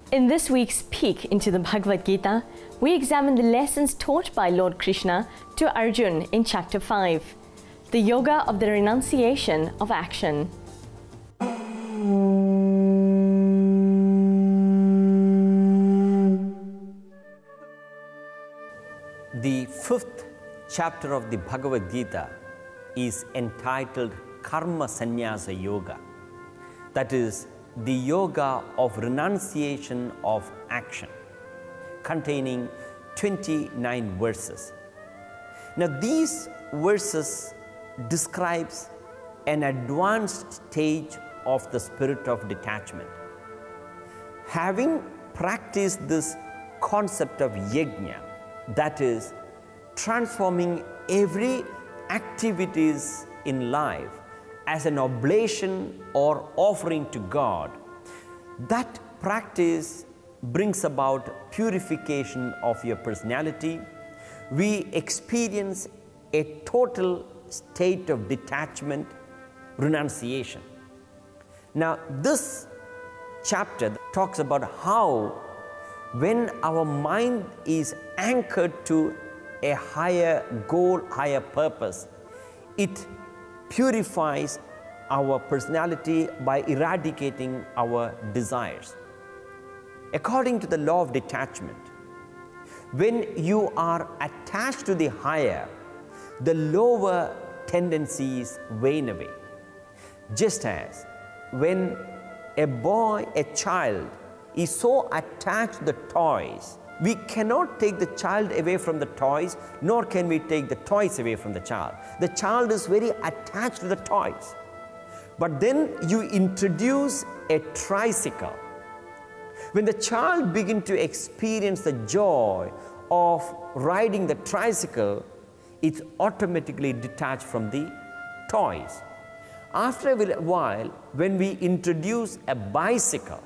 In this week's peek into the Bhagavad Gita, we examine the lessons taught by Lord Krishna to Arjun in Chapter 5, the Yoga of the Renunciation of Action. The fifth chapter of the Bhagavad Gita is entitled Karma Sannyasa Yoga. That is, the yoga of renunciation of action, containing 29 verses. Now, these verses describes an advanced stage of the spirit of detachment. Having practiced this concept of yajna, that is, transforming every activities in life as an oblation or offering to God, that practice brings about purification of your personality. We experience a total state of detachment, renunciation. Now, this chapter talks about how when our mind is anchored to a higher goal, higher purpose, it purifies our personality by eradicating our desires. According to the law of detachment, when you are attached to the higher, the lower tendencies wane away. Just as when a child is so attached to the toys, we cannot take the child away from the toys, nor can we take the toys away from the child. The child is very attached to the toys. But then you introduce a tricycle. When the child begins to experience the joy of riding the tricycle, it's automatically detached from the toys. After a while, when we introduce a bicycle,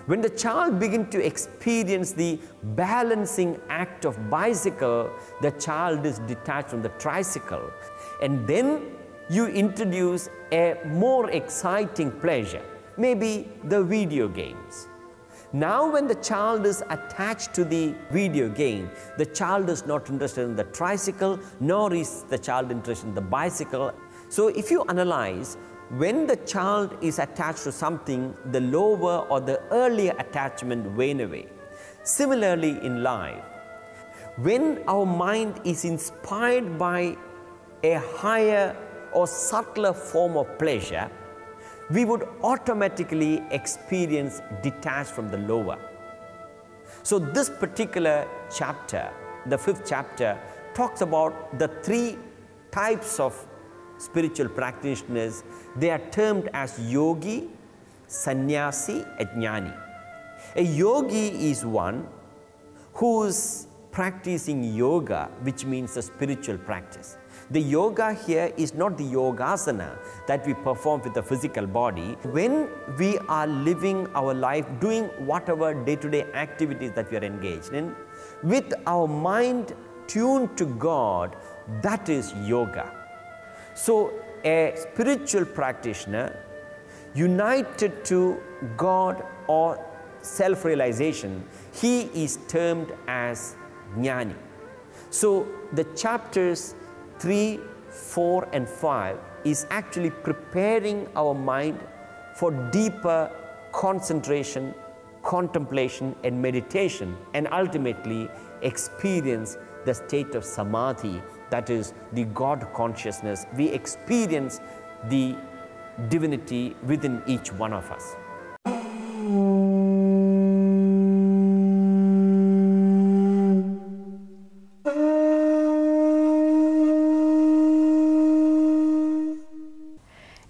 when the child begins to experience the balancing act of bicycle, the child is detached from the tricycle. And then you introduce a more exciting pleasure, maybe the video games. Now when the child is attached to the video game, the child is not interested in the tricycle, nor is the child interested in the bicycle. So if you analyze, when the child is attached to something, the lower or the earlier attachment wane away. Similarly in life, when our mind is inspired by a higher or subtler form of pleasure, we would automatically experience detached from the lower. So this particular chapter, the fifth chapter, talks about the three types of spiritual practitioners. They are termed as yogi, sannyasi, and jnani. A yogi is one who is practicing yoga, which means a spiritual practice. The yoga here is not the yogasana that we perform with the physical body. When we are living our life, doing whatever day-to-day activities that we are engaged in, with our mind tuned to God, that is yoga. So a spiritual practitioner united to God or self-realization, he is termed as jnani. So the chapters 3, 4 and 5 is actually preparing our mind for deeper concentration, contemplation and meditation, and ultimately experience the state of samadhi, that is the God consciousness. We experience the divinity within each one of us.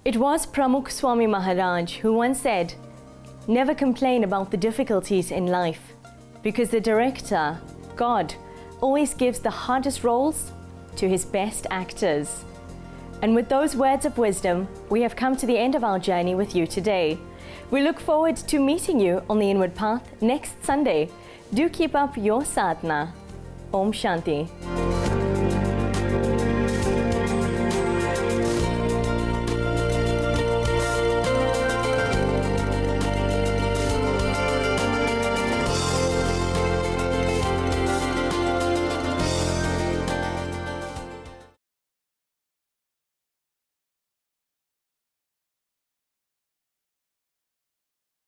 It was Pramukh Swami Maharaj who once said, "Never complain about the difficulties in life, because the director, God, always gives the hardest roles to his best actors." And with those words of wisdom, we have come to the end of our journey with you today. We look forward to meeting you on the Inward Path next Sunday. Do keep up your sadhana. Om Shanti.